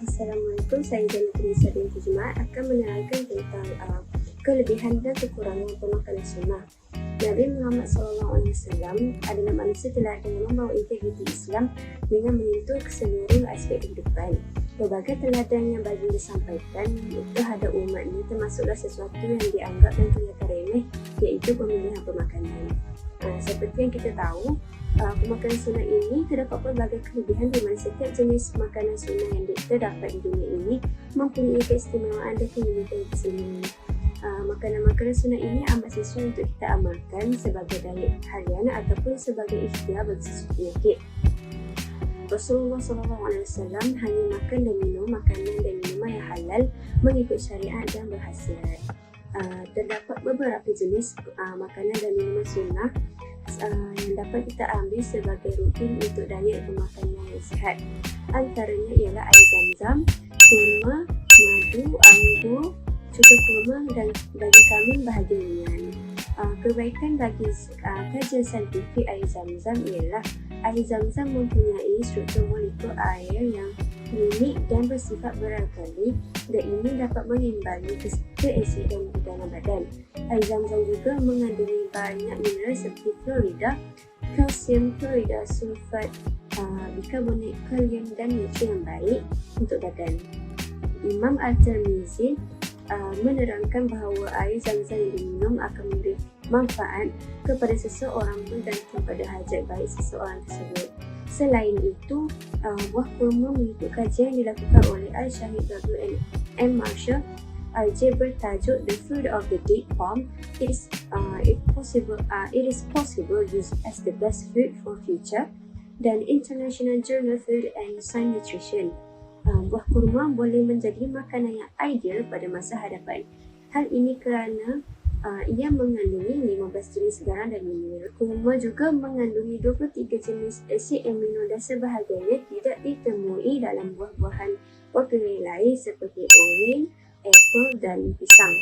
Assalamualaikum, saya Janitri Nisa binti Jumaat akan menerangkan tentang kelebihan dan kekurangan pemakanan sunnah. Nabi Muhammad SAW adalah manusia teladan yang membawa integriti Islam dengan menyentuh keseluruh aspek kehidupan. Berbagai teladan yang baginda sampaikan terhadap umat ini termasuklah sesuatu yang dianggap dan ternyata remeh, iaitu pemilihan pemakanan. Seperti yang kita tahu, pemakanan sunnah ini terdapat pelbagai kelebihan di mana setiap jenis makanan sunnah yang terdapat di dunia ini mempunyai keistimewaan dan keunikan tersendiri. Makanan-makanan sunnah ini amat sesuai untuk kita amalkan sebagai diet harian ataupun sebagai ikhtiar bagi sesuatu penyakit. Rasulullah SAW hanya makan dan minum makanan dan minuman yang halal mengikut syariat dan berkhasiat. Terdapat beberapa jenis makanan dan minuman sunnah yang dapat kita ambil sebagai rutin untuk diet pemakanan yang sihat. Antaranya ialah air zam-zam, kurma, madu, anggur, cuka kurma dan daging kambing bahagian ringan. Kebaikan bagi kajian saintifik air zam-zam ialah air zam-zam mempunyai struktur molekul air yang unik dan bersifat beralkali, dan ini dapat mengimbangi keasidan di dalam badan. Air zam-zam juga mengandungi banyak mineral seperti fluorida, kalsium, klorida, sulfat, bikarbonat, kalium dan nutrien yang baik untuk badan. Imam At-Tirmizi menerangkan bahawa air zam-zam yang diminum akan memberi manfaat kepada seseorang bergantung pada hajat baik seseorang tersebut. Selain itu, buah kurma mengikut kajian yang dilakukan oleh Al-Shahid W.M. Marshall RJ bertajuk The Fruit of the Date Palm, it is possible used as the best food for future, dan International Journal Food and Science Nutrition. Buah kurma boleh menjadi makanan yang ideal pada masa hadapan. Hal ini kerana ia mengandungi 15 jenis garam dan mineral. Kurma juga mengandungi 23 jenis asid amino dan sebahagiannya tidak ditemui dalam buah-buahan organik lain seperti oren, apple dan pisang.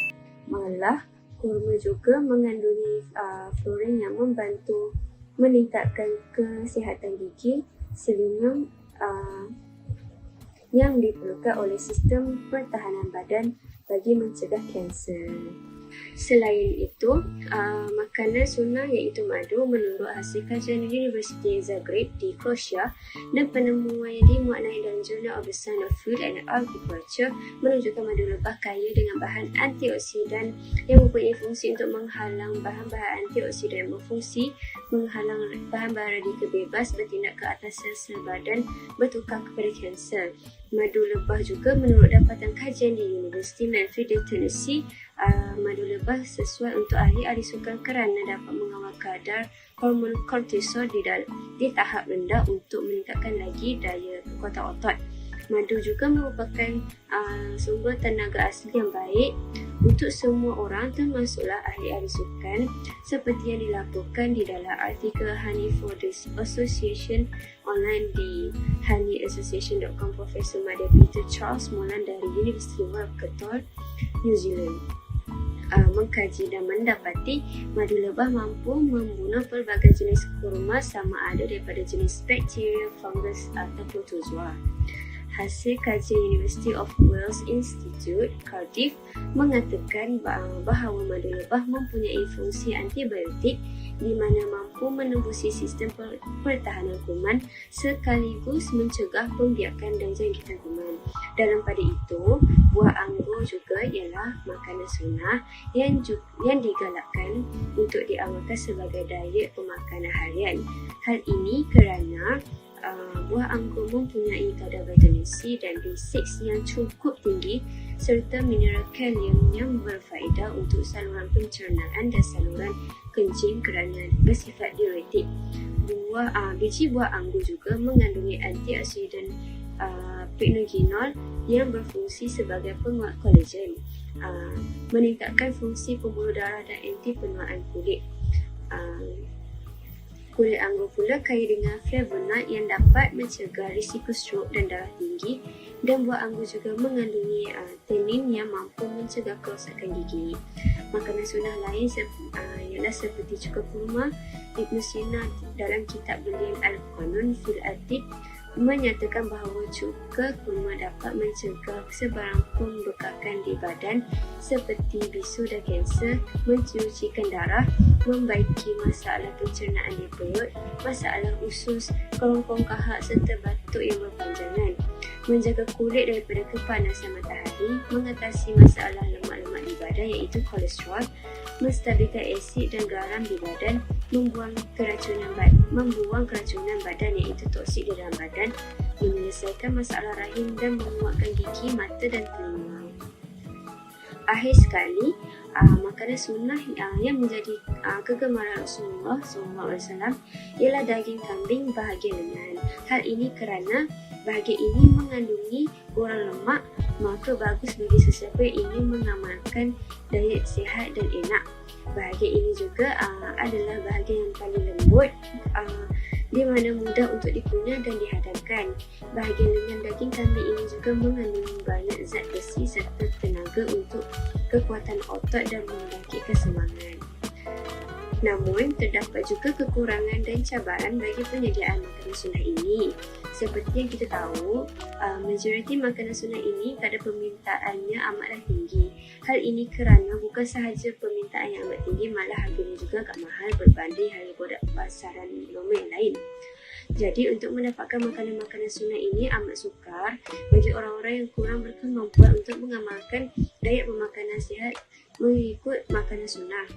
Malah, kurma juga mengandungi fluorin yang membantu meningkatkan kesihatan gigi, selenium yang diperlukan oleh sistem pertahanan badan bagi mencegah kanser. Selain itu, makanan sunnah iaitu madu menurut hasil kajian Universiti Zagreb di Croatia dan penemuan yang dimuat naik dalam Journal of the Science of Food and Agriculture menunjukkan madu lebah kaya dengan bahan antioksidan yang mempunyai fungsi untuk menghalang bahan-bahan antioksidan yang berfungsi menghalang bahan-bahan radikal bebas bertindak ke atas sel-sel badan bertukar kepada kanser. Madu lebah juga menurut dapatan kajian di Universiti Memphis di Tennessee, madu lebah sesuai untuk ahli-ahli sukan kerana dapat mengawal kadar hormon kortisol di tahap rendah untuk meningkatkan lagi daya kekuatan otot. Madu juga merupakan sumber tenaga asli yang baik untuk semua orang, termasuklah ahli-ahli sukan, seperti yang dilaporkan di dalam artikel Honey for the Association online di honeyassociation.com. Profesor Madya Peter Charles Molan dari University of Waikato, New Zealand mengkaji dan mendapati madu lebah mampu membunuh pelbagai jenis kurma sama ada daripada jenis bakteria, fungus atau protozoa. Hasil kajian University of Wales Institute, Cardiff mengatakan bahawa madu lebah mempunyai fungsi antibiotik di mana mampu menembusi sistem pertahanan kuman sekaligus mencegah pembiakan dan jangkitan kuman. Dalam pada itu, buah anggur juga ialah makanan sunnah yang digalakkan untuk diamalkan sebagai diet pemakanan harian. Hal ini kerana buah anggur mempunyai kadar vitamin C dan B6 yang cukup tinggi serta mineral kalium yang berfaedah untuk saluran pencernaan dan saluran kencing kerana bersifat diuretik. Biji buah anggur juga mengandungi antioksidan pycnogenol yang berfungsi sebagai penguat kolagen, meningkatkan fungsi pembuluh darah dan anti penuaan kulit. Kulit anggur pula kaya dengan flavonoid yang dapat mencegah risiko strok dan darah tinggi, dan buah anggur juga mengandungi tannin yang mampu mencegah kerosakan gigi. Makanan sunnah lain ialah seperti cuka kurma. Ibn Sina dalam kitab beliau Al-Qanun fil Adib menyatakan bahawa cuka kurma dapat mencegah sebarang pembekakan di badan seperti bisu dan kanser, mencucikan darah, membaiki masalah pencernaan di perut, masalah usus, kerongkong kahak serta batuk yang berpanjangan, menjaga kulit daripada kepanasan matahari, mengatasi masalah lemak-lemak di badan iaitu kolesterol, menstabilkan asid dan garam di badan, membuang keracunan badan iaitu toksik di dalam badan, menyelesaikan masalah rahim dan menguatkan gigi, mata dan telinga. Akhir sekali, makanan sunnah yang menjadi kegemaran Rasulullah SAW ialah daging kambing bahagian lengan. Hal ini kerana bahagian ini mengandungi kurang lemak, maka bagus bagi sesiapa yang ingin mengamalkan diet sihat dan enak. Bahagian ini juga adalah bahagian yang paling lembut, di mana mudah untuk dikunyah dan dihadamkan. Bahagian lengan daging kambing ini juga mengandungi banyak zat besi serta tenaga untuk kekuatan otot dan membangkitkan semangat. Namun, terdapat juga kekurangan dan cabaran bagi penyediaan makanan sunnah ini. Seperti yang kita tahu, majoriti makanan sunnah ini kadar permintaannya amatlah tinggi. Hal ini kerana bukan sahaja permintaan yang amat tinggi, malah harganya juga agak mahal berbanding harga pasaran normal yang lain. Jadi, untuk mendapatkan makanan-makanan sunnah ini amat sukar bagi orang-orang yang kurang berkemampuan untuk mengamalkan diet pemakanan sihat mengikut makanan sunnah.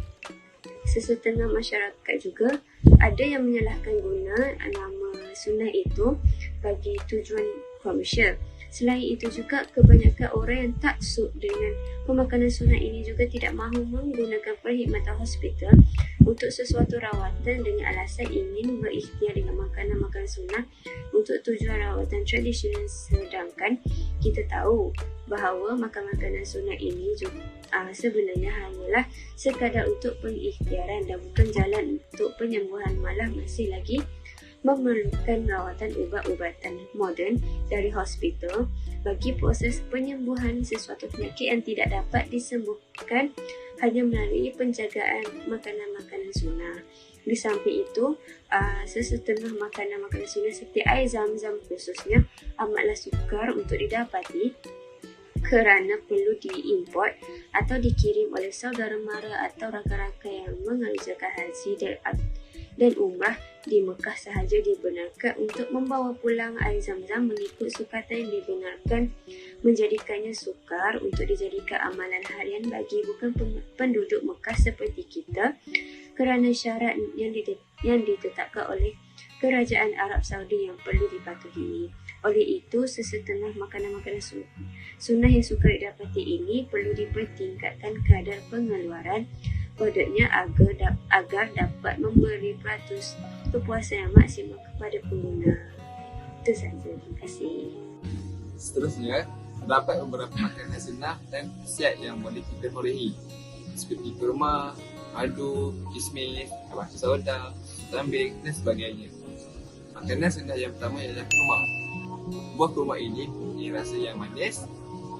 Sesetengah masyarakat juga ada yang menyalahkan guna nama sunnah itu bagi tujuan komersial. Selain itu juga, kebanyakan orang yang taksub dengan pemakanan sunnah ini juga tidak mahu menggunakan perkhidmatan hospital untuk sesuatu rawatan dengan alasan ingin berikhtiar dengan makanan-makanan sunnah untuk tujuan rawatan tradisional, sedangkan kita tahu bahawa makanan-makanan sunnah ini juga sebenarnya hanyalah sekadar untuk pengikhtiaran dan bukan jalan untuk penyembuhan, malah masih lagi memerlukan rawatan ubat-ubatan moden dari hospital bagi proses penyembuhan sesuatu penyakit yang tidak dapat disembuhkan hanya melalui penjagaan makanan-makanan sunnah. Di samping itu, sesetengah makanan-makanan sunnah seperti air zam-zam khususnya amatlah sukar untuk didapati kerana perlu diimport atau dikirim oleh saudara mara atau rakan-rakan yang mengerjakan haji dan umrah di Mekah sahaja dibenarkan untuk membawa pulang air zam-zam mengikut sukatan yang dibenarkan, menjadikannya sukar untuk dijadikan amalan harian bagi bukan penduduk Mekah seperti kita kerana syarat yang ditetapkan oleh Kerajaan Arab Saudi yang perlu dipatuhi. Oleh itu, sesetengah makanan-makanan sunnah yang sukar didapati ini perlu dipertingkatkan kadar pengeluaran produknya agar dapat memberi peratus kepuasan yang maksimal kepada pengguna. Itu sahaja. Terima kasih. Seterusnya, terdapat beberapa makanan sunnah dan khasiat yang boleh kita perolehi seperti kurma, madu, kismis, batu sauda, lambing dan sebagainya. Makanan sunnah yang pertama ialah kurma. Buah kurma ini mempunyai rasa yang manis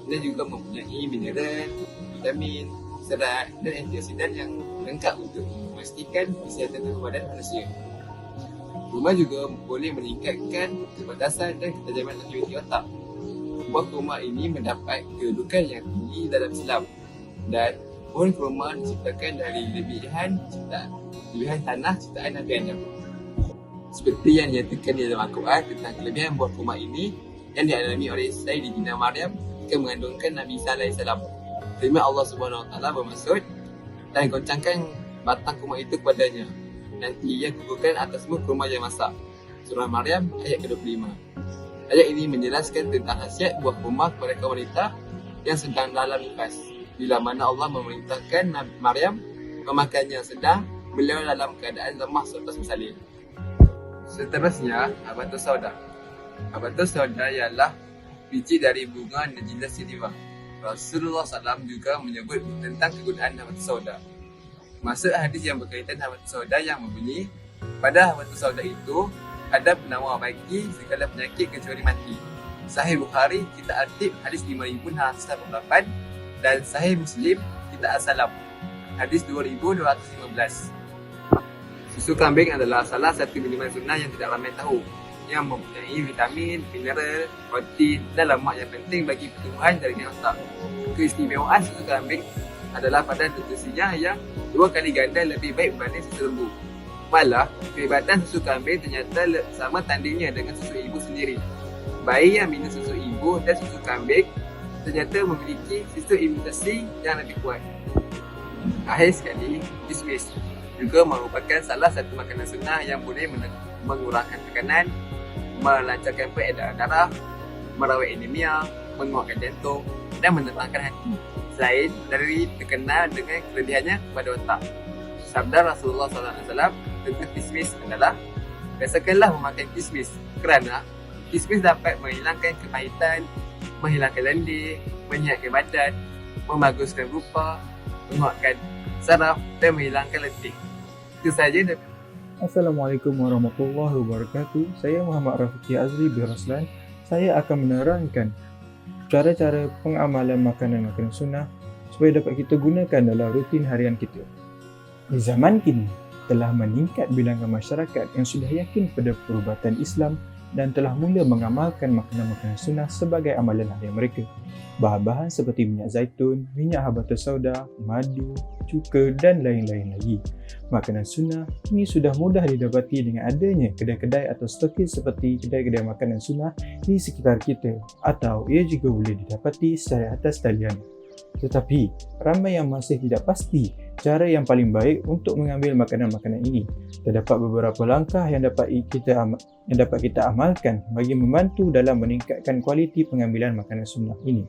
dan juga mempunyai mineral, vitamin, serat dan antioksidan yang lengkap untuk memastikan kesihatan tubuh badan manusia. Kurma juga boleh meningkatkan kecerdasan dan ketajaman aktiviti otak. Buah kurma ini mendapat kedudukan yang tinggi dalam Islam dan pohon kurma diciptakan dari lebihan tanah ciptaan Nabi Adam. Seperti yang dinyatakan di dalam Al-Quran tentang kelebihan buah kurma ini yang dialami oleh Sayyidina Maryam ketika mengandungkan Nabi Isa AS. Firman Allah SWT bermaksud, dan goncangkan batang kurma itu kepadanya, nanti ia gugurkan atasmu kurma yang masak. Surah Maryam ayat ke-25. Ayat ini menjelaskan tentang khasiat buah kurma kepada kaum wanita yang sedang dalam nifas, bila mana Allah memerintahkan Nabi Maryam memakannya sedang beliau dalam keadaan lemah selepas bersalin. Seterusnya, Habatus Sauda. Habatus Sauda ialah biji dari bunga Najila Sirivah. Rasulullah SAW juga menyebut tentang kegunaan Habatus Sauda. Maksud hadis yang berkaitan Habatus Sauda yang berbunyi, pada Habatus Sauda itu ada penawar bagi segala penyakit kecuali mati. Sahih Bukhari kitab At-Tib hadis 5688 dan Sahih Muslim kitab As-Salam hadis 2215. Susu kambing adalah salah satu minuman sunnah yang tidak ramai tahu, yang mempunyai vitamin, mineral, protein dan lemak yang penting bagi pertumbuhan jaringan otak. Keistimewaan susu kambing adalah pada nutrisinya yang 2 kali ganda lebih baik berbanding susu lembu. Malah, kehebatan susu kambing ternyata sama tandingnya dengan susu ibu sendiri. Bayi yang minum susu ibu dan susu kambing ternyata memiliki sistem imunitasi yang lebih kuat. Akhir sekali, kismis juga merupakan salah satu makanan sunnah yang boleh mengurangkan tekanan, melancarkan peredaran darah, merawat anemia, menguatkan jantung dan menenangkan hati. Selain dari terkenal dengan kelebihannya kepada otak. Sabda Rasulullah SAW tentang kismis adalah, biasakanlah memakan kismis kerana kismis dapat menghilangkan kepahitan, menghilangkan lendir, menyihatkan badan, membaguskan rupa, menguatkan saraf dan menghilangkan letih. Itu sahaja. Assalamualaikum warahmatullahi wabarakatuh. Saya Muhammad Rafiqi Azri bin Raslan. Saya akan menerangkan cara-cara pengamalan makanan-makanan sunnah supaya dapat kita gunakan dalam rutin harian kita. Di zaman kini, telah meningkat bilangan masyarakat yang sudah yakin pada perubatan Islam dan telah mula mengamalkan makanan-makanan sunnah sebagai amalan harian mereka. Bahan-bahan seperti minyak zaitun, minyak habatus sauda, madu, cuka dan lain-lain lagi. Makanan sunnah kini sudah mudah didapati dengan adanya kedai-kedai atau stokis seperti kedai-kedai makanan sunnah di sekitar kita, atau ia juga boleh didapati secara atas talian. Tetapi, ramai yang masih tidak pasti cara yang paling baik untuk mengambil makanan-makanan ini. Terdapat beberapa langkah yang dapat kita amalkan bagi membantu dalam meningkatkan kualiti pengambilan makanan sunnah ini.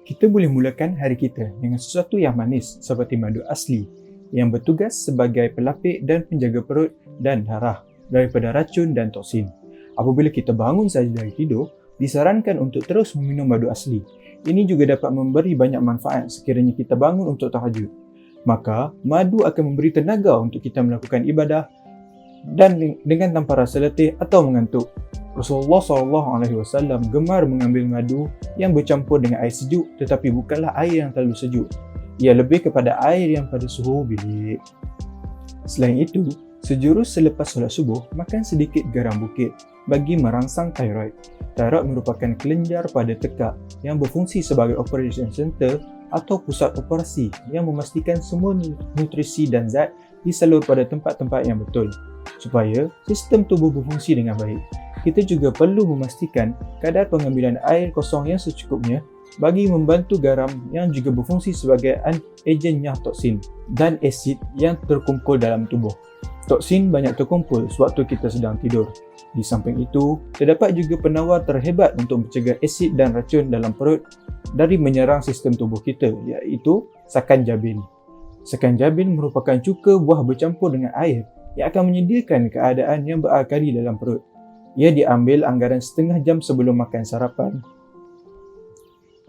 Kita boleh mulakan hari kita dengan sesuatu yang manis seperti madu asli yang bertugas sebagai pelapik dan penjaga perut dan darah daripada racun dan toksin. Apabila kita bangun sahaja dari tidur, disarankan untuk terus meminum madu asli. Ini juga dapat memberi banyak manfaat sekiranya kita bangun untuk tahajud. Maka, madu akan memberi tenaga untuk kita melakukan ibadah dan dengan tanpa rasa letih atau mengantuk. Rasulullah SAW gemar mengambil madu yang bercampur dengan air sejuk, tetapi bukanlah air yang terlalu sejuk. Ia lebih kepada air yang pada suhu bilik. Selain itu, sejurus selepas solat subuh, makan sedikit garam bukit bagi merangsang thyroid. Thyroid merupakan kelenjar pada tekak yang berfungsi sebagai operation center atau pusat operasi yang memastikan semua nutrisi dan zat disalur pada tempat-tempat yang betul supaya sistem tubuh berfungsi dengan baik. Kita juga perlu memastikan kadar pengambilan air kosong yang secukupnya bagi membantu garam yang juga berfungsi sebagai ejen nyah toksin dan asid yang terkumpul dalam tubuh. Toksin banyak terkumpul sewaktu kita sedang tidur. Di samping itu, terdapat juga penawar terhebat untuk mencegah asid dan racun dalam perut dari menyerang sistem tubuh kita, iaitu sakan jabin. Sakan jabin merupakan cuka buah bercampur dengan air yang akan menyediakan keadaan yang berakali dalam perut. Ia diambil anggaran setengah jam sebelum makan sarapan.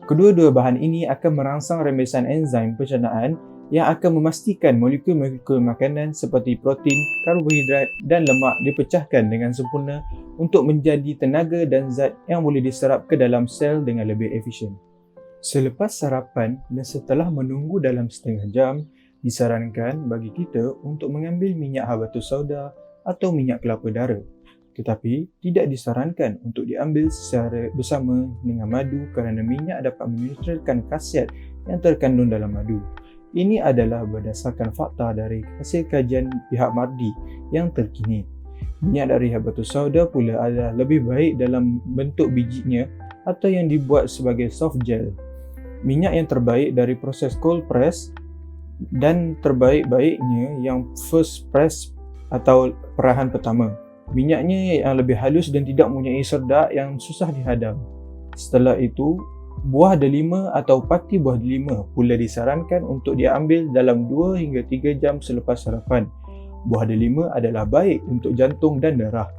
Kedua-dua bahan ini akan merangsang rembesan enzim pencernaan yang akan memastikan molekul-molekul makanan seperti protein, karbohidrat dan lemak dipecahkan dengan sempurna untuk menjadi tenaga dan zat yang boleh diserap ke dalam sel dengan lebih efisien. Selepas sarapan dan setelah menunggu dalam setengah jam, disarankan bagi kita untuk mengambil minyak habatus sauda atau minyak kelapa dara. Tetapi, tidak disarankan untuk diambil secara bersama dengan madu kerana minyak dapat menetralkan khasiat yang terkandung dalam madu. Ini adalah berdasarkan fakta dari hasil kajian pihak Mardi yang terkini. Minyak dari habatus sauda pula adalah lebih baik dalam bentuk bijinya atau yang dibuat sebagai soft gel. Minyak yang terbaik dari proses cold press dan terbaik-baiknya yang first press atau perahan pertama. Minyaknya yang lebih halus dan tidak mempunyai serdak yang susah dihadam. Setelah itu, buah delima atau pati buah delima pula disarankan untuk diambil dalam 2 hingga 3 jam selepas sarapan. Buah delima adalah baik untuk jantung dan darah.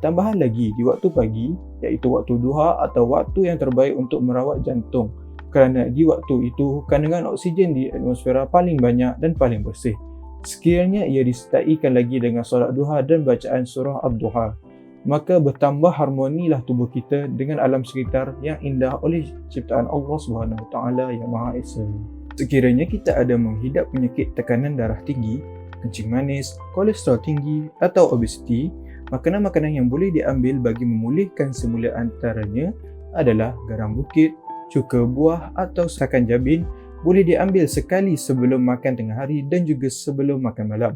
Tambahan lagi di waktu pagi, iaitu waktu duha atau waktu yang terbaik untuk merawat jantung. Kerana di waktu itu, kandungan oksigen di atmosfera paling banyak dan paling bersih. Sekiranya ia disertaikan lagi dengan solat duha dan bacaan surah Ad-Duha, maka bertambah harmonilah tubuh kita dengan alam sekitar yang indah oleh ciptaan Allah SWT yang Maha Esa. Sekiranya kita ada menghidap penyakit tekanan darah tinggi, kencing manis, kolesterol tinggi atau obesiti, Makanan-makanan yang boleh diambil bagi memulihkan semula antaranya adalah garam bukit, cuka buah atau sakan jabin boleh diambil sekali sebelum makan tengah hari dan juga sebelum makan malam.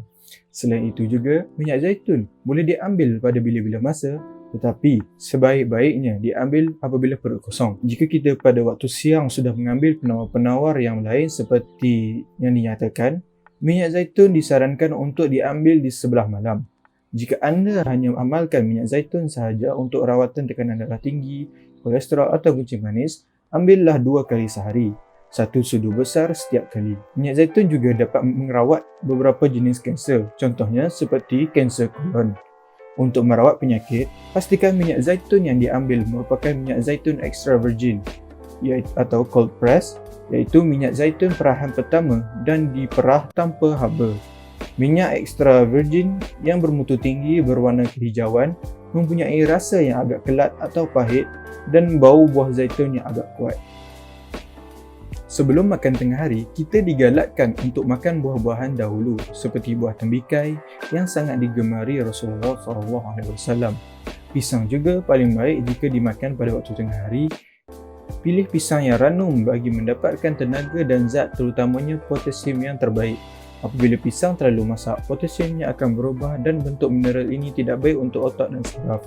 Selain itu juga, minyak zaitun boleh diambil pada bila-bila masa, tetapi sebaik-baiknya diambil apabila perut kosong. Jika kita pada waktu siang sudah mengambil penawar-penawar yang lain seperti yang dinyatakan, minyak zaitun disarankan untuk diambil di sebelah malam. Jika anda hanya amalkan minyak zaitun sahaja untuk rawatan tekanan darah tinggi, kolesterol atau kencing manis, ambillah 2 kali sehari. 1 sudu besar setiap kali. Minyak zaitun juga dapat merawat beberapa jenis kanser, contohnya seperti kanser kolon. Untuk merawat penyakit, pastikan minyak zaitun yang diambil merupakan minyak zaitun extra virgin atau cold press, iaitu minyak zaitun perahan pertama dan diperah tanpa haba. Minyak extra virgin yang bermutu tinggi berwarna kehijauan mempunyai rasa yang agak kelat atau pahit dan bau buah zaitun yang agak kuat. Sebelum makan tengah hari, kita digalakkan untuk makan buah-buahan dahulu seperti buah tembikai yang sangat digemari Rasulullah SAW. Pisang juga paling baik jika dimakan pada waktu tengah hari. Pilih pisang yang ranum bagi mendapatkan tenaga dan zat terutamanya potasium yang terbaik. Apabila pisang terlalu masak, potasiumnya akan berubah dan bentuk mineral ini tidak baik untuk otak dan saraf.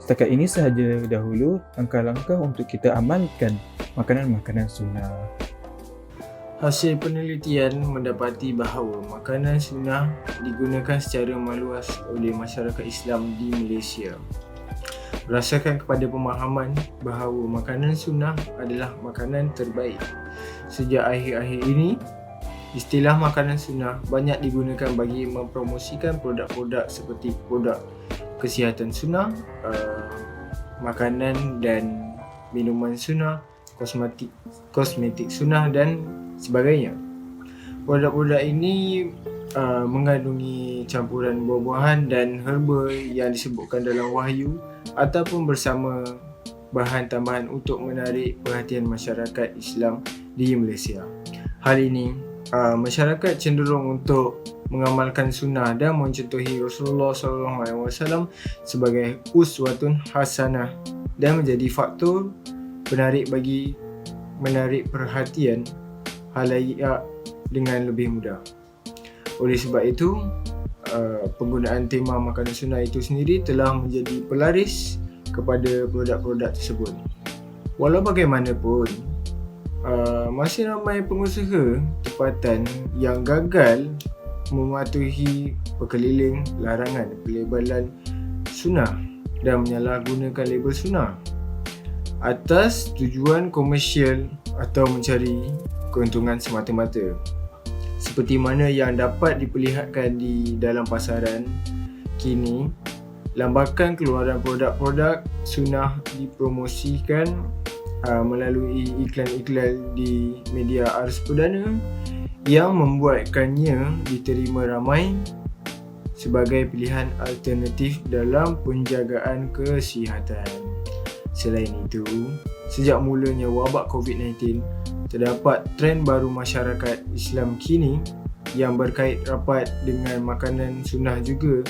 Setakat ini sahaja dahulu langkah-langkah untuk kita amalkan makanan-makanan sunnah. Hasil penelitian mendapati bahawa makanan sunnah digunakan secara meluas oleh masyarakat Islam di Malaysia. Berdasarkan kepada pemahaman bahawa makanan sunnah adalah makanan terbaik. Sejak akhir-akhir ini, istilah makanan sunnah banyak digunakan bagi mempromosikan produk-produk seperti produk kesihatan sunnah, makanan dan minuman sunnah, kosmetik sunnah dan sebagainya. Produk-produk ini mengandungi campuran buah-buahan dan herba yang disebutkan dalam wahyu ataupun bersama bahan tambahan untuk menarik perhatian masyarakat Islam di Malaysia. Hal ini masyarakat cenderung untuk mengamalkan sunnah dan mencontohi Rasulullah SAW sebagai uswatun hasanah dan menjadi faktor penarik bagi menarik perhatian halayak dengan lebih mudah. Oleh sebab itu, penggunaan tema makanan sunnah itu sendiri telah menjadi pelaris kepada produk-produk tersebut. Walau bagaimanapun, masih ramai pengusaha tempatan yang gagal mematuhi perkeliling larangan pelabelan sunnah dan menyalahgunakan label sunnah atas tujuan komersial atau mencari keuntungan semata-mata, seperti mana yang dapat diperlihatkan di dalam pasaran kini. Lambakan keluaran produk-produk sunnah dipromosikan melalui iklan-iklan di media arus perdana yang membuatkannya diterima ramai sebagai pilihan alternatif dalam penjagaan kesihatan. Selain itu, sejak mulanya wabak COVID-19, terdapat trend baru masyarakat Islam kini yang berkait rapat dengan makanan sunnah juga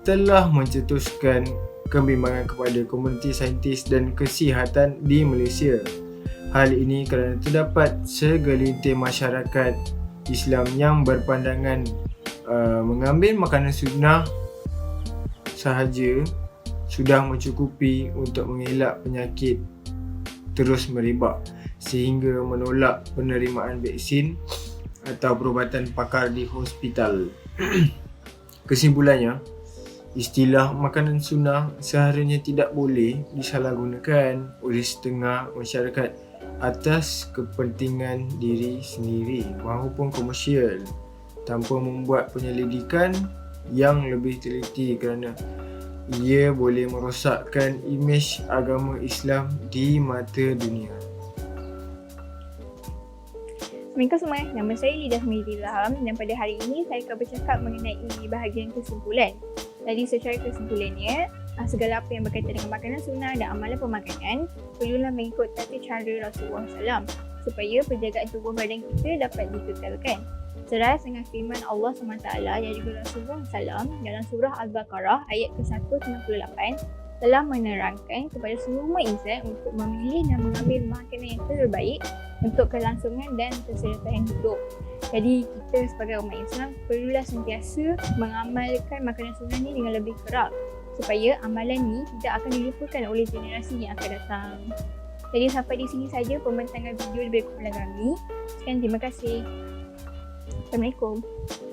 telah mencetuskan kebimbangan kepada komuniti saintis dan kesihatan di Malaysia. Hal ini kerana terdapat segelintir masyarakat Islam yang berpandangan mengambil makanan sunnah sahaja sudah mencukupi untuk mengelak penyakit terus merebak, sehingga menolak penerimaan vaksin atau perubatan pakar di hospital. Kesimpulannya, istilah makanan sunnah seharusnya tidak boleh disalahgunakan oleh setengah masyarakat atas kepentingan diri sendiri maupun komersial tanpa membuat penyelidikan yang lebih teliti, kerana ia boleh merosakkan imej agama Islam di mata dunia. Assalamualaikum semua, nama saya Lidah Miril Ilham dan pada hari ini saya akan bercakap mengenai bahagian kesimpulan. Jadi secara kesimpulannya, segala apa yang berkaitan dengan makanan sunnah dan amalan pemakanan perlulah mengikut tata cara Rasulullah SAW supaya penjagaan tubuh badan kita dapat dikekalkan. Selaras dengan firman Allah SWT dan juga Rasulullah SAW dalam surah Al-Baqarah ayat ke-198 telah menerangkan kepada semua insan untuk memilih dan mengambil makanan yang terbaik untuk kelangsungan dan keselesaian hidup. Jadi kita sebagai umat Islam perlulah sentiasa mengamalkan makanan sunnah ni dengan lebih kerap supaya amalan ni tidak akan dilupakan oleh generasi yang akan datang. Jadi sampai di sini saja pembentangan video daripada kumpulan kami. Sekian, terima kasih. Assalamualaikum.